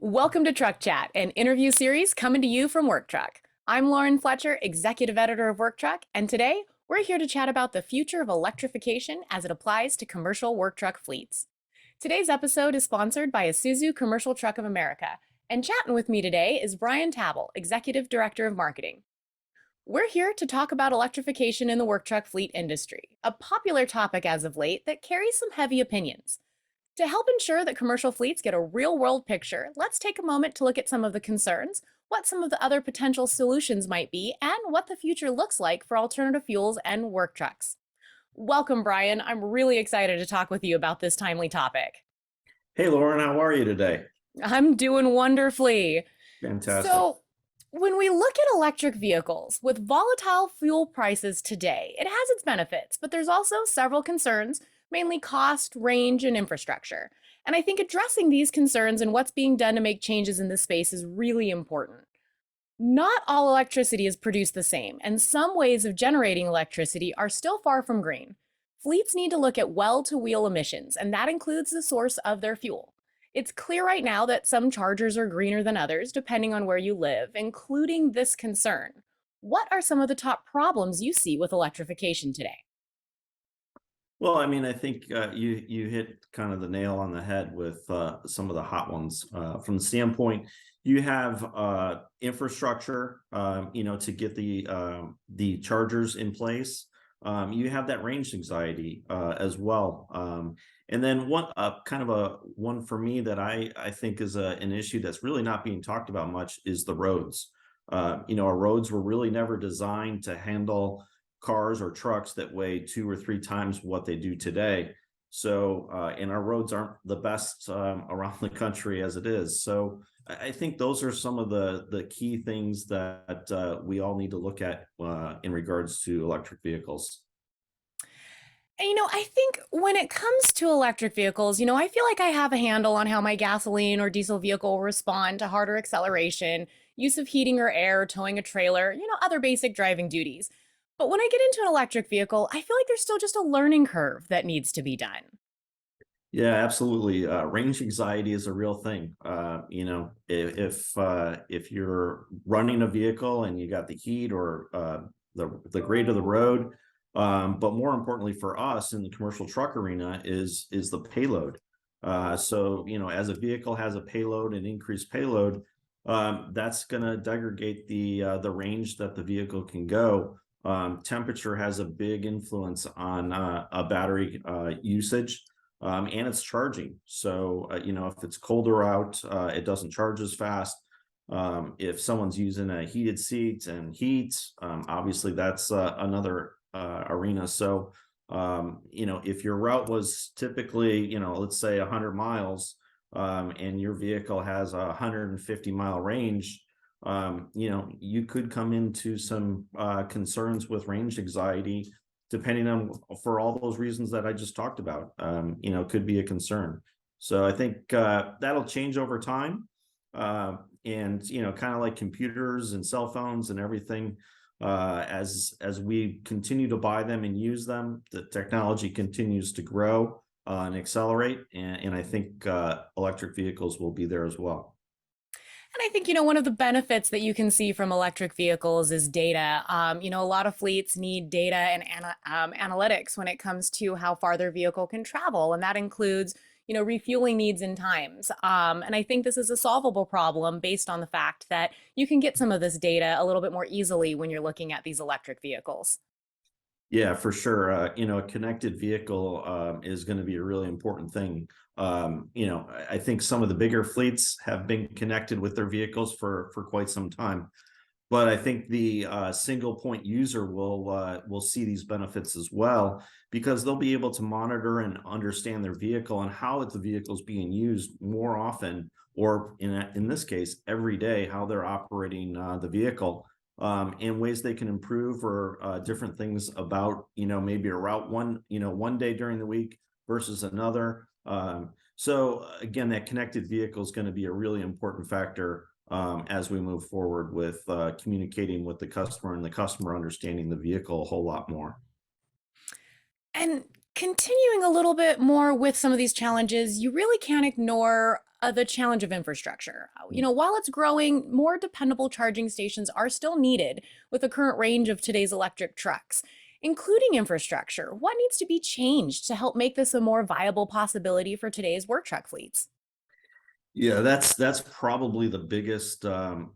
Welcome to Truck Chat, an interview series coming to you from Work Truck. I'm Lauren Fletcher, executive editor of Work Truck, and today we're here to chat about the future of electrification as it applies to commercial work truck fleets. Today's episode is sponsored by Isuzu Commercial Truck of America, and chatting with me today is Brian Tabel, executive director of marketing. We're here to talk about electrification in the work truck fleet industry, a popular topic as of late that carries some heavy opinions. To help ensure that commercial fleets get a real-world picture, let's take a moment to look at some of the concerns, what some of the other potential solutions might be, and what the future looks like for alternative fuels and work trucks. Welcome, Brian. I'm really excited to talk with you about this timely topic. Hey, Lauren, how are you today? I'm doing wonderfully. Fantastic. So, when we look at electric vehicles, with volatile fuel prices today, it has its benefits, but there's also several concerns, mainly cost, range, and infrastructure. And I think addressing these concerns and what's being done to make changes in this space is really important. Not all electricity is produced the same, and some ways of generating electricity are still far from green. Fleets need to look at well-to-wheel emissions, and that includes the source of their fuel. It's clear right now that some chargers are greener than others, depending on where you live, including this concern. What are some of the top problems you see with electrification today? Well, I think you hit kind of the nail on the head with some of the hot ones. From the standpoint, you have infrastructure, to get the chargers in place. You have that range anxiety as well. And then one kind of a one for me that I think is an issue that's really not being talked about much is the roads. Our roads were really never designed to handle cars or trucks that weigh 2 or 3 times what they do today. So, and our roads aren't the best around the country as it is. So, I think those are some of the key things that we all need to look at in regards to electric vehicles. And, I think when it comes to electric vehicles, I feel like I have a handle on how my gasoline or diesel vehicle will respond to harder acceleration, use of heating or air, towing a trailer, other basic driving duties. But when I get into an electric vehicle, I feel like there's still just a learning curve that needs to be done. Yeah, absolutely. Range anxiety is a real thing. If you're running a vehicle and you got the heat or the grade of the road, but more importantly for us in the commercial truck arena is the payload. So as a vehicle has a payload and increased payload, that's going to degrade the range that the vehicle can go. Temperature has a big influence on a battery usage and it's charging. So, if it's colder out, it doesn't charge as fast. If someone's using a heated seat and heat, obviously that's another arena. So, if your route was typically, let's say 100 miles, and your vehicle has a 150-mile range, you could come into some concerns with range anxiety depending on for all those reasons that I just talked about, could be a concern. So I think that'll change over time. And, kind of like computers and cell phones and everything, as we continue to buy them and use them, the technology continues to grow and accelerate. And I think electric vehicles will be there as well. And I think, one of the benefits that you can see from electric vehicles is data. A lot of fleets need data and analytics when it comes to how far their vehicle can travel. And that includes, refueling needs and times. And I think this is a solvable problem based on the fact that you can get some of this data a little bit more easily when you're looking at these electric vehicles. Yeah, for sure. A connected vehicle is going to be a really important thing. I think some of the bigger fleets have been connected with their vehicles for quite some time, but I think the single point user will see these benefits as well because they'll be able to monitor and understand their vehicle and how the vehicle is being used more often, or in this case, every day, how they're operating the vehicle in ways they can improve or different things about, maybe a route one day during the week versus another. So again, that connected vehicle is going to be a really important factor as we move forward with communicating with the customer and the customer understanding the vehicle a whole lot more. And continuing a little bit more with some of these challenges, you really can't ignore The challenge of infrastructure. While it's growing, more dependable charging stations are still needed with the current range of today's electric trucks, including infrastructure. What needs to be changed to help make this a more viable possibility for today's work truck fleets? Yeah, that's probably the biggest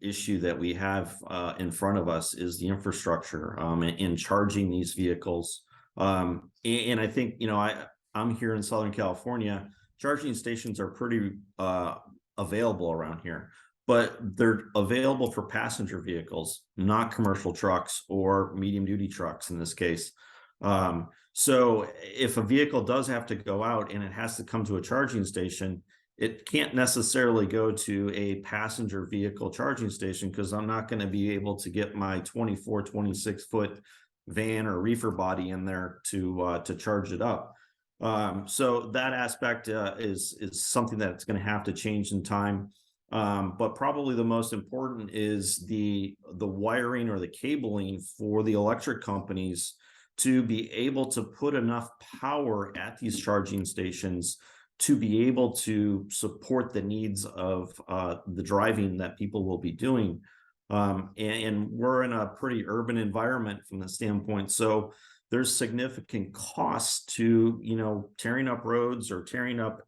issue that we have in front of us is the infrastructure in charging these vehicles. And I think I'm here in Southern California. Charging stations are pretty available around here, but they're available for passenger vehicles, not commercial trucks or medium duty trucks in this case. So if a vehicle does have to go out and it has to come to a charging station, it can't necessarily go to a passenger vehicle charging station because I'm not going to be able to get my 24, 26-foot van or reefer body in there to charge it up. So that aspect is something that's going to have to change in time. But probably the most important is the wiring or the cabling for the electric companies to be able to put enough power at these charging stations to be able to support the needs of the driving that people will be doing. And we're in a pretty urban environment from the standpoint. So there's significant costs to, tearing up roads or tearing up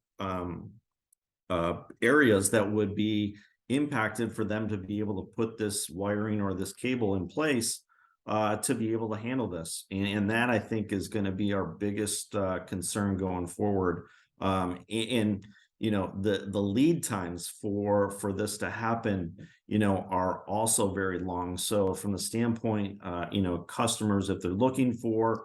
areas that would be impacted for them to be able to put this wiring or this cable in place to be able to handle this. And that I think is going to be our biggest concern going forward. And the lead times for this to happen, are also very long. So from the standpoint, customers, if they're looking for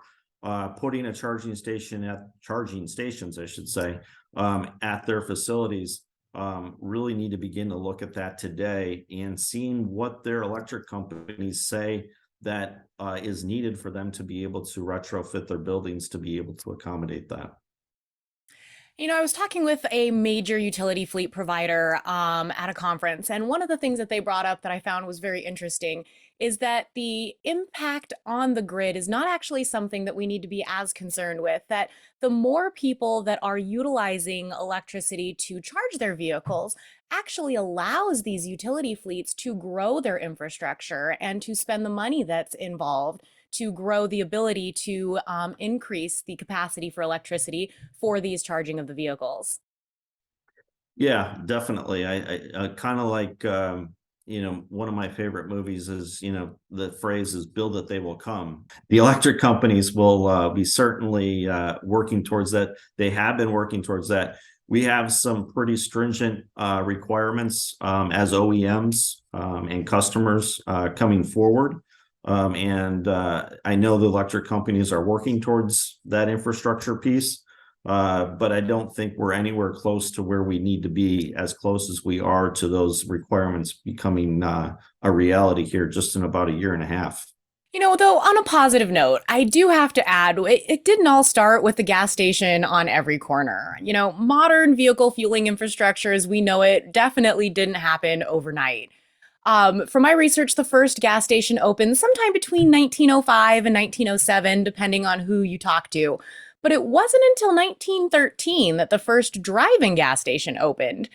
putting a charging stations, I should say, at their facilities, really need to begin to look at that today and seeing what their electric companies say that is needed for them to be able to retrofit their buildings to be able to accommodate that. I was talking with a major utility fleet provider at a conference, and one of the things that they brought up that I found was very interesting is that the impact on the grid is not actually something that we need to be as concerned with. That the more people that are utilizing electricity to charge their vehicles actually allows these utility fleets to grow their infrastructure and to spend the money that's involved to grow the ability to increase the capacity for electricity for these charging of the vehicles. Yeah, definitely. I kind of like, one of my favorite movies is, the phrase is build it, they will come. The electric companies will be certainly working towards that. They have been working towards that. We have some pretty stringent requirements as OEMs and customers coming forward. And I know the electric companies are working towards that infrastructure piece. But I don't think we're anywhere close to where we need to be, as close as we are to those requirements becoming a reality here just in about a year and a half. Though, on a positive note, I do have to add it didn't all start with the gas station on every corner. Modern vehicle fueling infrastructure as we know it definitely didn't happen overnight. From my research, the first gas station opened sometime between 1905 and 1907, depending on who you talk to. But it wasn't until 1913 that the first driving gas station opened.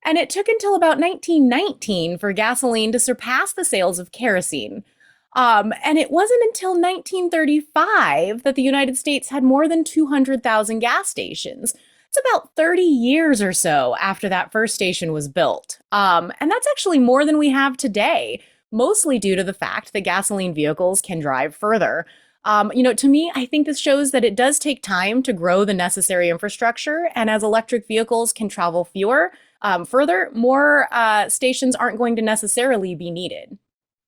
And it took until about 1919 for gasoline to surpass the sales of kerosene. And it wasn't until 1935 that the United States had more than 200,000 gas stations. It's about 30 years or so after that first station was built. And that's actually more than we have today, mostly due to the fact that gasoline vehicles can drive further. To me, I think this shows that it does take time to grow the necessary infrastructure. And as electric vehicles can travel further, more stations aren't going to necessarily be needed.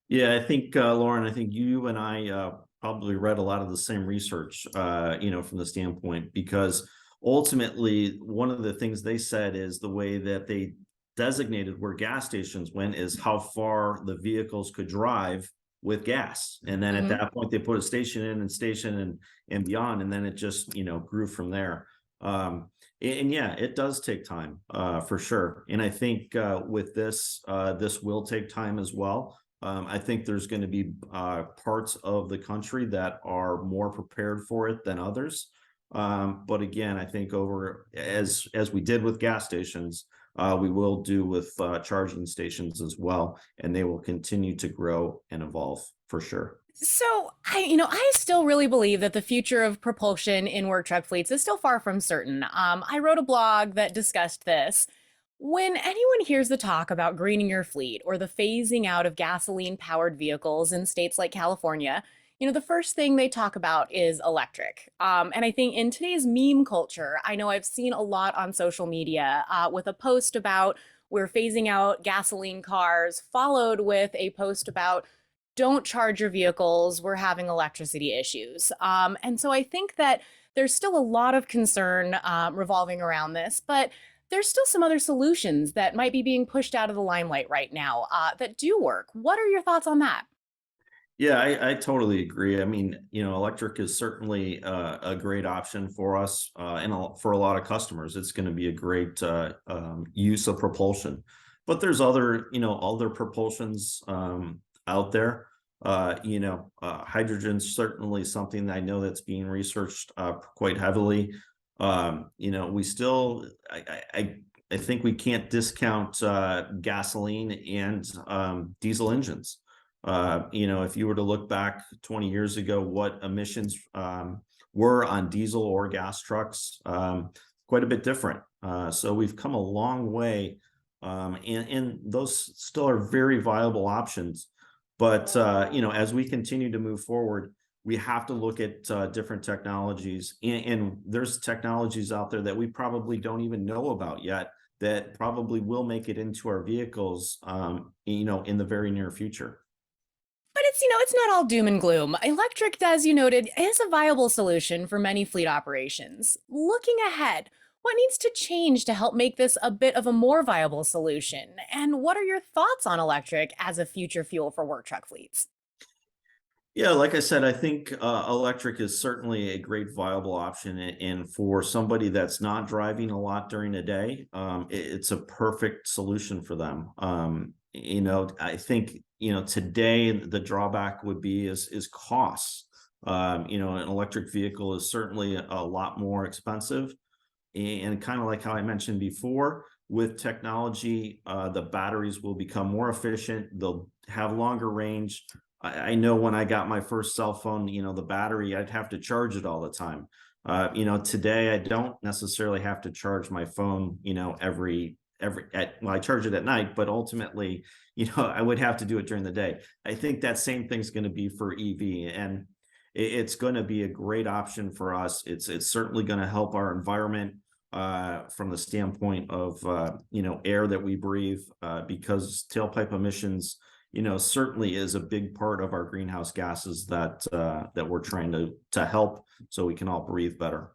Yeah, I think, Lauren, I think you and I probably read a lot of the same research, from the standpoint, because ultimately, one of the things they said is the way that they designated where gas stations went is how far the vehicles could drive with gas. And then at Mhm. that point, they put a station in and station and beyond, and then it just, grew from there. And yeah, it does take time for sure. And I think with this will take time as well. I think there's going to be parts of the country that are more prepared for it than others. But again, I think over as we did with gas stations, we will do with charging stations as well, and they will continue to grow and evolve for sure. So I still really believe that the future of propulsion in work truck fleets is still far from certain. I wrote a blog that discussed this. When anyone hears the talk about greening your fleet or the phasing out of gasoline powered vehicles in states like California, the first thing they talk about is electric. And I think in today's meme culture, I know I've seen a lot on social media with a post about we're phasing out gasoline cars, followed with a post about don't charge your vehicles, we're having electricity issues. And so I think that there's still a lot of concern revolving around this, but there's still some other solutions that might be being pushed out of the limelight right now that do work. What are your thoughts on that? Yeah, I totally agree. I mean, electric is certainly a great option for us and for a lot of customers. It's going to be a great use of propulsion. But there's other propulsions out there. Hydrogen's certainly something that I know that's being researched quite heavily. We still, I think we can't discount gasoline and diesel engines. If you were to look back 20 years ago, what emissions were on diesel or gas trucks, quite a bit different. So we've come a long way, and those still are very viable options. But as we continue to move forward, we have to look at different technologies, and there's technologies out there that we probably don't even know about yet that probably will make it into our vehicles, in the very near future. But it's not all doom and gloom. Electric, as you noted, is a viable solution for many fleet operations. Looking ahead, what needs to change to help make this a bit of a more viable solution? And what are your thoughts on electric as a future fuel for work truck fleets? Yeah, like I said, I think electric is certainly a great viable option, and for somebody that's not driving a lot during the day, it's a perfect solution for them. I think today the drawback would be is costs. An electric vehicle is certainly a lot more expensive, and kind of like how I mentioned before, with technology, the batteries will become more efficient. They'll have longer range. I know when I got my first cell phone, the battery, I'd have to charge it all the time. Today I don't necessarily have to charge my phone, well, I charge it at night, but ultimately, I would have to do it during the day. I think that same thing's going to be for EV, and it's going to be a great option for us. It's certainly going to help our environment from the standpoint of air that we breathe, because tailpipe emissions certainly is a big part of our greenhouse gases that we're trying to help so we can all breathe better.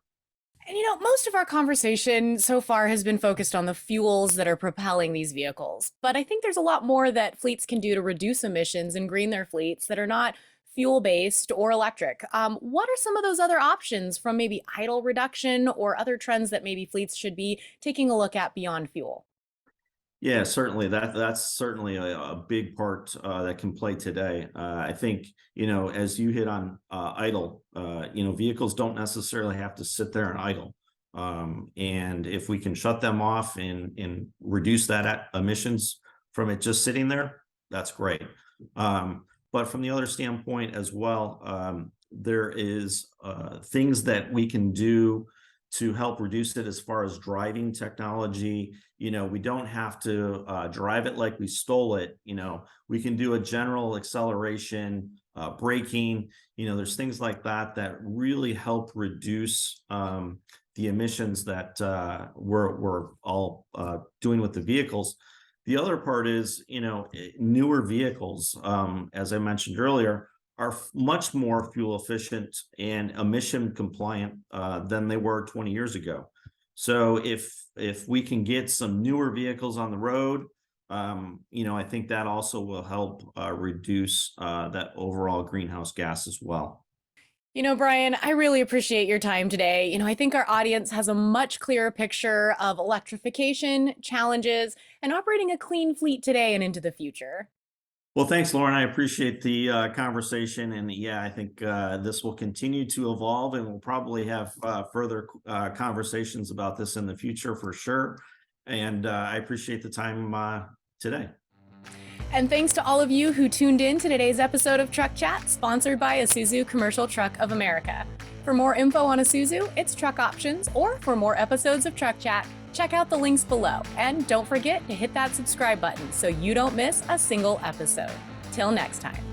And most of our conversation so far has been focused on the fuels that are propelling these vehicles. But I think there's a lot more that fleets can do to reduce emissions and green their fleets that are not fuel based or electric. What are some of those other options from maybe idle reduction or other trends that maybe fleets should be taking a look at beyond fuel? Yeah, certainly. That's certainly a big part that can play today. I think as you hit on idle, vehicles don't necessarily have to sit there and idle. And if we can shut them off and reduce that emissions from it just sitting there, that's great. But from the other standpoint as well, there is things that we can do to help reduce it as far as driving technology. We don't have to drive it like we stole it. We can do a general acceleration, braking. There's things like that really help reduce the emissions that we're all doing with the vehicles. The other part is, newer vehicles, as I mentioned earlier, are much more fuel efficient and emission compliant than they were 20 years ago. So if we can get some newer vehicles on the road, I think that also will help reduce that overall greenhouse gas as well. Brian, I really appreciate your time today. I think our audience has a much clearer picture of electrification, challenges, and operating a clean fleet today and into the future. Well, thanks, Lauren. I appreciate the conversation. And yeah, I think this will continue to evolve, and we'll probably have further conversations about this in the future for sure. And I appreciate the time today. And thanks to all of you who tuned in to today's episode of Truck Chat, sponsored by Isuzu Commercial Truck of America. For more info on Isuzu, its truck options, or for more episodes of Truck Chat, check out the links below. And don't forget to hit that subscribe button so you don't miss a single episode. Till next time.